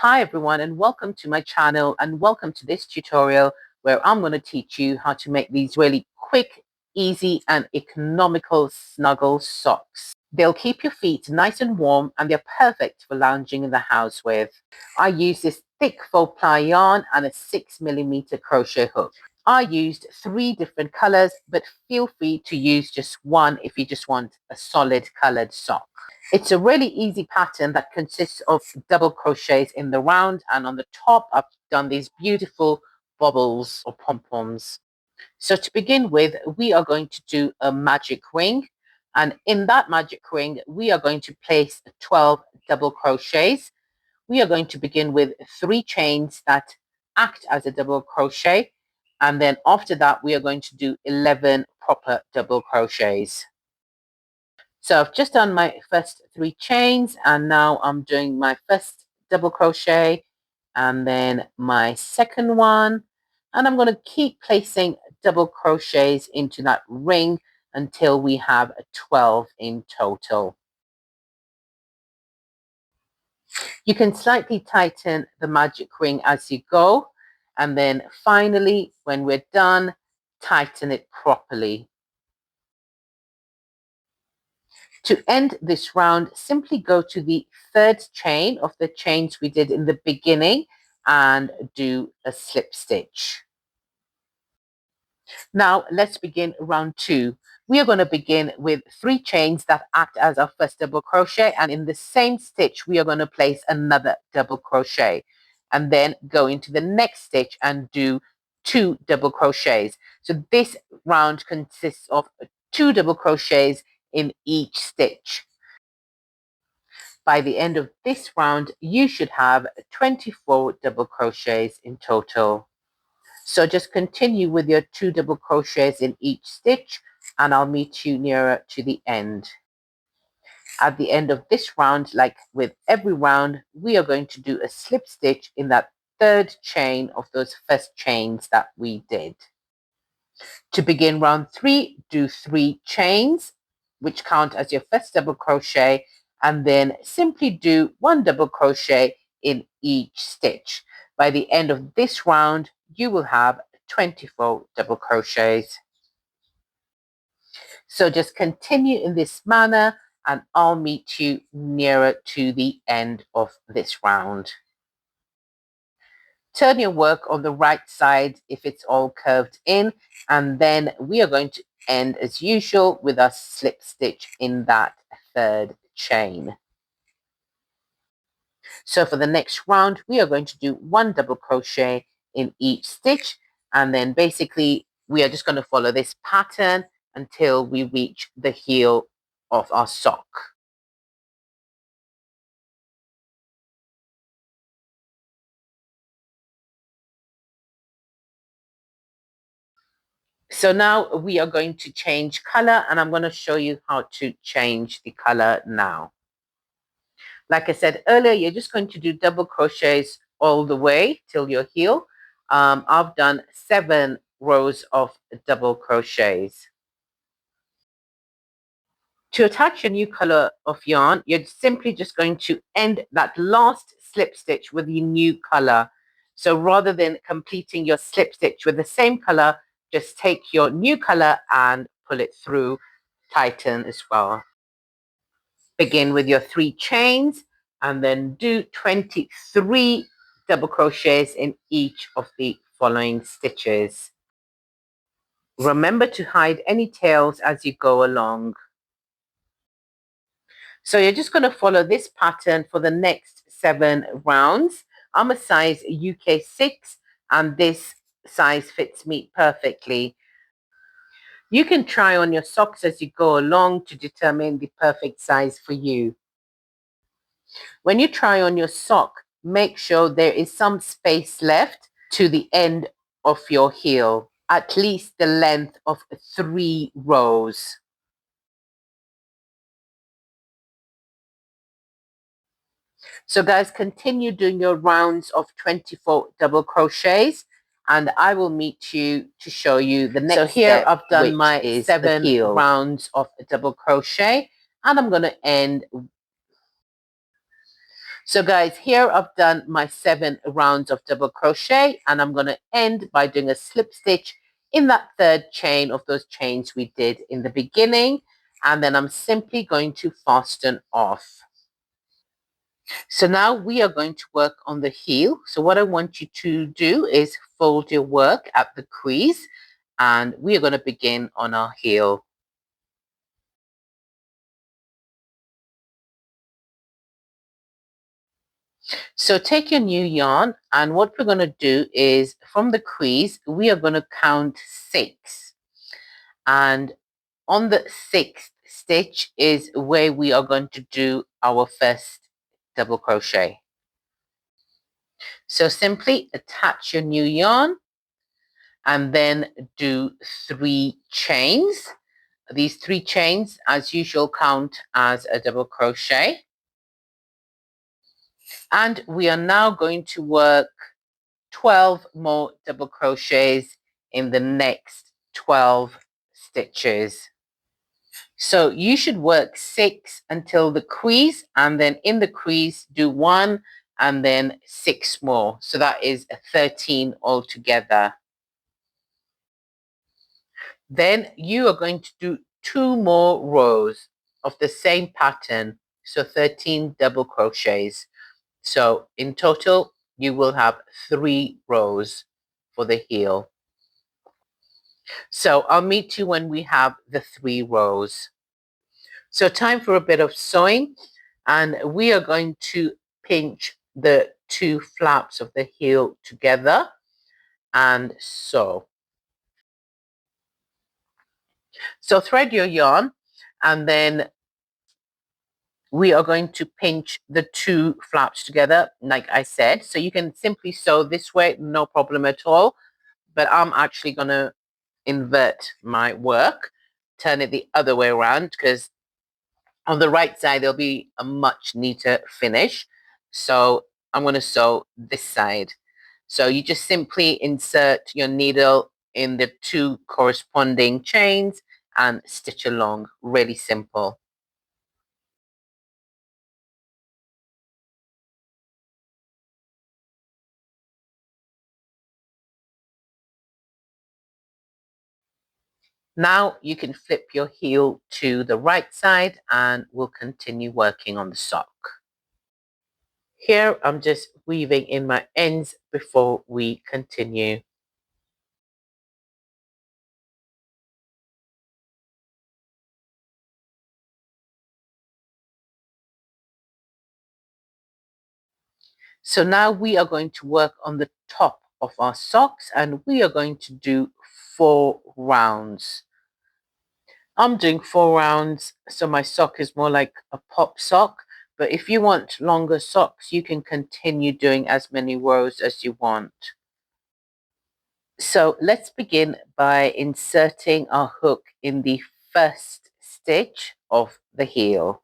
Hi everyone and welcome to my channel and welcome to this tutorial where I'm going to teach you how to make these really quick, easy and economical snuggle socks. They'll keep your feet nice and warm and they're perfect for lounging in the house with. I use this thick faux ply yarn and a 6mm crochet hook. I used 3 different colors, but feel free to use just one if you just want a solid colored sock. It's a really easy pattern that consists of double crochets in the round, and on the top I've done these beautiful bobbles or pom-poms. So to begin with, we are going to do a magic ring, and in that magic ring we are going to place 12 double crochets. We are going to begin with 3 chains that act as a double crochet, and then after that we are going to do 11 proper double crochets. So I've just done my first 3 chains and now I'm doing my first double crochet and then my second one, and I'm going to keep placing double crochets into that ring until we have 12 in total. You can slightly tighten the magic ring as you go, and then finally when we're done, tighten it properly. To end this round, simply go to the 3rd chain of the chains we did in the beginning and do a slip stitch. Now let's begin round 2. We are going to begin with 3 chains that act as our first double crochet, and in the same stitch we are going to place another double crochet and then go into the next stitch and do 2 double crochets. So this round consists of 2 double crochets in each stitch. By the end of this round, you should have 24 double crochets in total. So just continue with your 2 double crochets in each stitch and I'll meet you nearer to the end. At the end of this round, like with every round, we are going to do a slip stitch in that 3rd chain of those first chains that we did. To begin round 3, do 3 chains, which count as your first double crochet, and then simply do 1 double crochet in each stitch. By the end of this round, you will have 24 double crochets. So just continue in this manner and I'll meet you nearer to the end of this round. Turn your work on the right side if it's all curved in, and then we are going to end as usual with a slip stitch in that 3rd chain. So for the next round we are going to do 1 double crochet in each stitch, and then basically we are just going to follow this pattern until we reach the heel of our sock. So now we are going to change color, and I'm going to show you how to change the color now. Like I said earlier, you're just going to do double crochets all the way till your heel. I've done 7 rows of double crochets. To attach a new color of yarn, you're simply just going to end that last slip stitch with the new color. So rather than completing your slip stitch with the same color, just take your new color and pull it through, tighten as well. Begin with your 3 chains and then do 23 double crochets in each of the following stitches. Remember to hide any tails as you go along. So you're just going to follow this pattern for the next 7 rounds. I'm a size UK 6 and this size fits me perfectly. You can try on your socks as you go along to determine the perfect size for you. When you try on your sock, make sure there is some space left to the end of your heel, at least the length of 3 rows. So guys, continue doing your rounds of 24 double crochets and I will meet you to show you the next step. So here I've done my 7 rounds of double crochet and I'm going to end. So guys, here I've done my 7 rounds of double crochet, and I'm going to end by doing a slip stitch in that third chain of those chains we did in the beginning, and then I'm simply going to fasten off. So now we are going to work on the heel. So what I want you to do is fold your work at the crease, and we are going to begin on our heel. So take your new yarn, and what we're going to do is from the crease, we are going to count 6. And on the 6th stitch is where we are going to do our first double crochet. So simply attach your new yarn and then do 3 chains. These 3 chains, as usual, count as a double crochet. And we are now going to work 12 more double crochets in the next 12 stitches. So you should work 6 until the crease, and then in the crease do 1 and then 6 more. So that is 13 altogether. Then you are going to do 2 more rows of the same pattern. So 13 double crochets. So in total, you will have 3 rows for the heel. So I'll meet you when we have the 3 rows. So time for a bit of sewing, and we are going to pinch the 2 flaps of the heel together and sew. So thread your yarn, and then we are going to pinch the 2 flaps together, like I said. So you can simply sew this way, no problem at all. But I'm actually going to invert my work, turn it the other way around, because on the right side, there'll be a much neater finish. So I'm going to sew this side. So you just simply insert your needle in the 2 corresponding chains and stitch along. Really simple. Now you can flip your heel to the right side and we'll continue working on the sock. Here I'm just weaving in my ends before we continue. So now we are going to work on the top of our socks, and we are going to do 4 rounds. I'm doing 4 rounds, so my sock is more like a pop sock. But if you want longer socks, you can continue doing as many rows as you want. So let's begin by inserting our hook in the first stitch of the heel.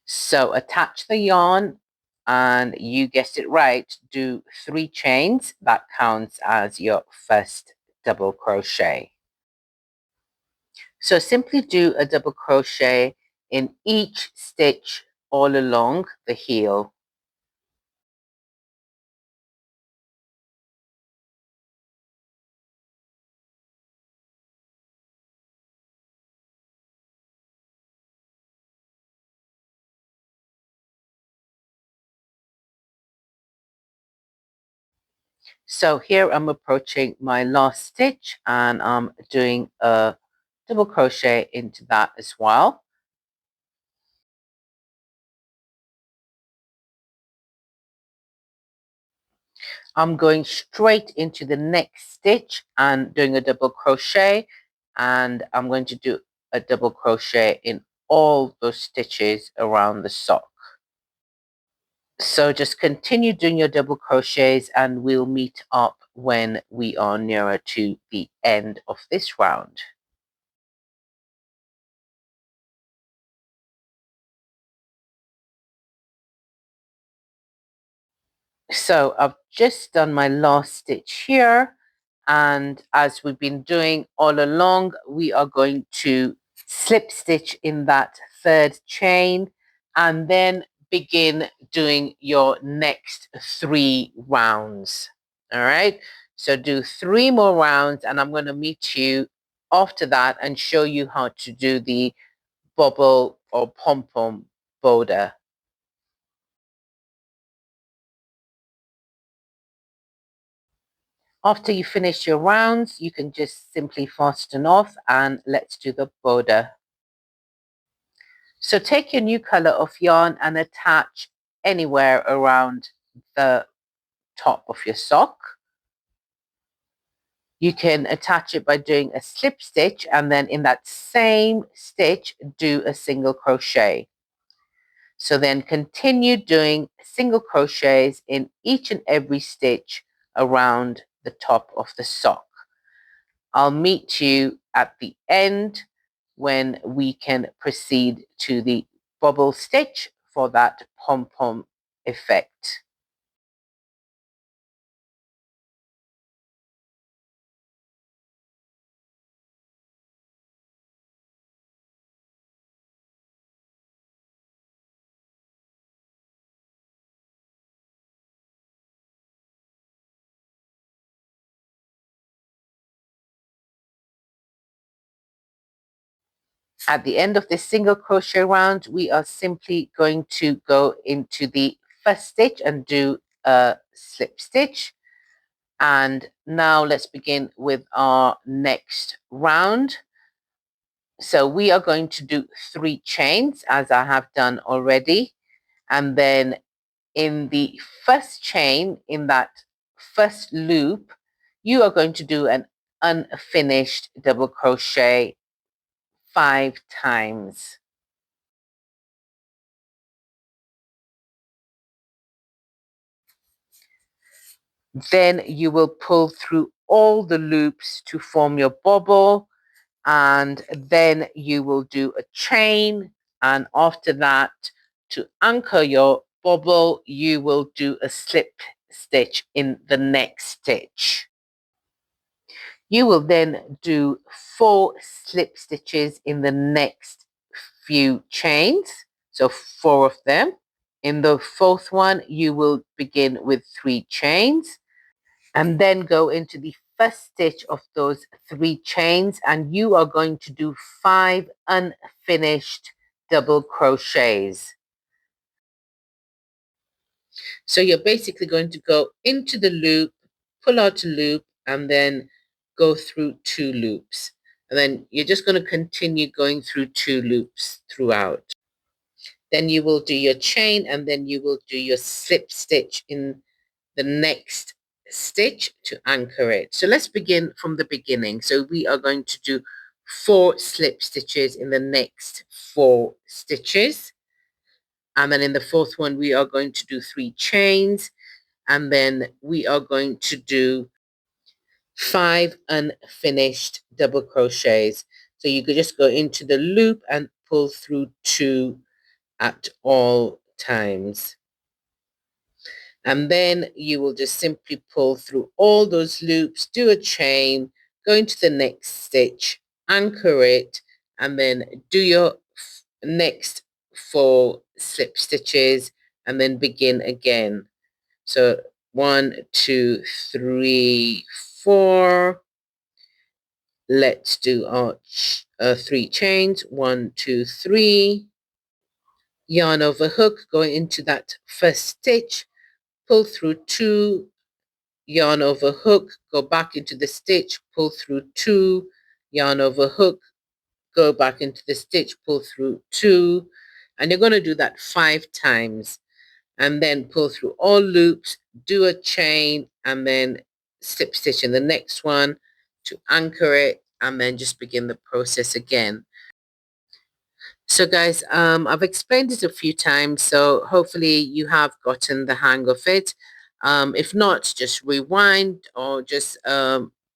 So attach the yarn, and you guessed it right, do 3 chains. That counts as your first double crochet. So simply do a double crochet in each stitch all along the heel. So here I'm approaching my last stitch, and I'm doing a double crochet into that as well. I'm going straight into the next stitch and doing a double crochet, and I'm going to do a double crochet in all those stitches around the sock. So just continue doing your double crochets, and we'll meet up when we are nearer to the end of this round. So I've just done my last stitch here, and as we've been doing all along, we are going to slip stitch in that third chain and then begin doing your next 3 rounds. All right. So do 3 more rounds, and I'm going to meet you after that and show you how to do the bubble or pom-pom boulder. After you finish your rounds, you can just simply fasten off, and let's do the border. So take your new color of yarn and attach anywhere around the top of your sock. You can attach it by doing a slip stitch, and then in that same stitch, do a single crochet. So then continue doing single crochets in each and every stitch around the top of the sock. I'll meet you at the end when we can proceed to the bubble stitch for that pom-pom effect. At the end of this single crochet round, we are simply going to go into the first stitch and do a slip stitch. And now let's begin with our next round. So we are going to do 3 chains, as I have done already. And then in the first chain, in that first loop, you are going to do an unfinished double crochet 5 times. Then you will pull through all the loops to form your bubble, and then you will do a chain, and after that, to anchor your bubble, you will do a slip stitch in the next stitch. You will then do 4 slip stitches in the next few chains, so 4 of them. In the fourth one, you will begin with 3 chains, and then go into the first stitch of those 3 chains, and you are going to do 5 unfinished double crochets. So you're basically going to go into the loop, pull out a loop, and then go through 2 loops. And then you're just going to continue going through 2 loops throughout. Then you will do your chain, and then you will do your slip stitch in the next stitch to anchor it. So let's begin from the beginning. So we are going to do 4 slip stitches in the next 4 stitches. And then in the fourth one, we are going to do 3 chains. And then we are going to do 5 unfinished double crochets. So you could just go into the loop and pull through 2 at all times. And then you will just simply pull through all those loops, do a chain, go into the next stitch, anchor it, and then do your next 4 slip stitches, and then begin again. So 1, 2, 3, 4. Let's do our 3 chains. 1, 2, 3. Yarn over hook, going into that first stitch, pull through 2, yarn over hook, go back into the stitch, pull through 2, yarn over hook, go back into the stitch, pull through 2, and you're going to do that 5 times, and then pull through all loops, do a chain, and then slip stitch in the next one to anchor it, and then just begin the process again. So guys, I've explained it a few times, so hopefully you have gotten the hang of it. If not, just rewind or just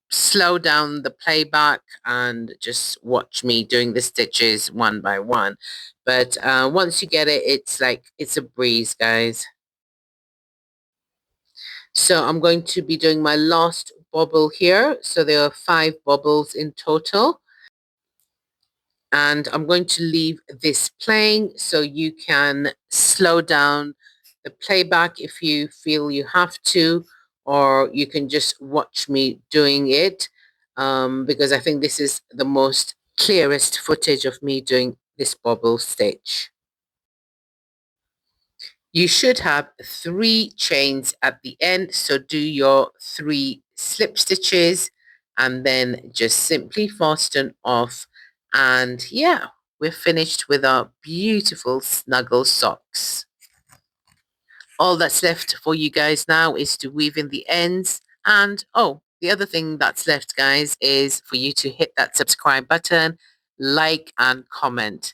slow down the playback and just watch me doing the stitches one by one. But once you get it, it's a breeze, guys. So I'm going to be doing my last bubble here. So there are 5 bubbles in total. And I'm going to leave this playing so you can slow down the playback if you feel you have to, or you can just watch me doing it, because I think this is the most clearest footage of me doing this bubble stitch. You should have 3 chains at the end, so do your 3 slip stitches and then just simply fasten off, and yeah, we're finished with our beautiful snuggle socks. All that's left for you guys now is to weave in the ends, and oh, the other thing that's left, guys, is for you to hit that subscribe button, like and comment.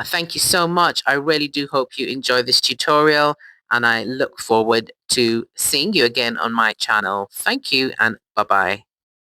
Thank you so much. I really do hope you enjoy this tutorial, and I look forward to seeing you again on my channel. Thank you and bye-bye.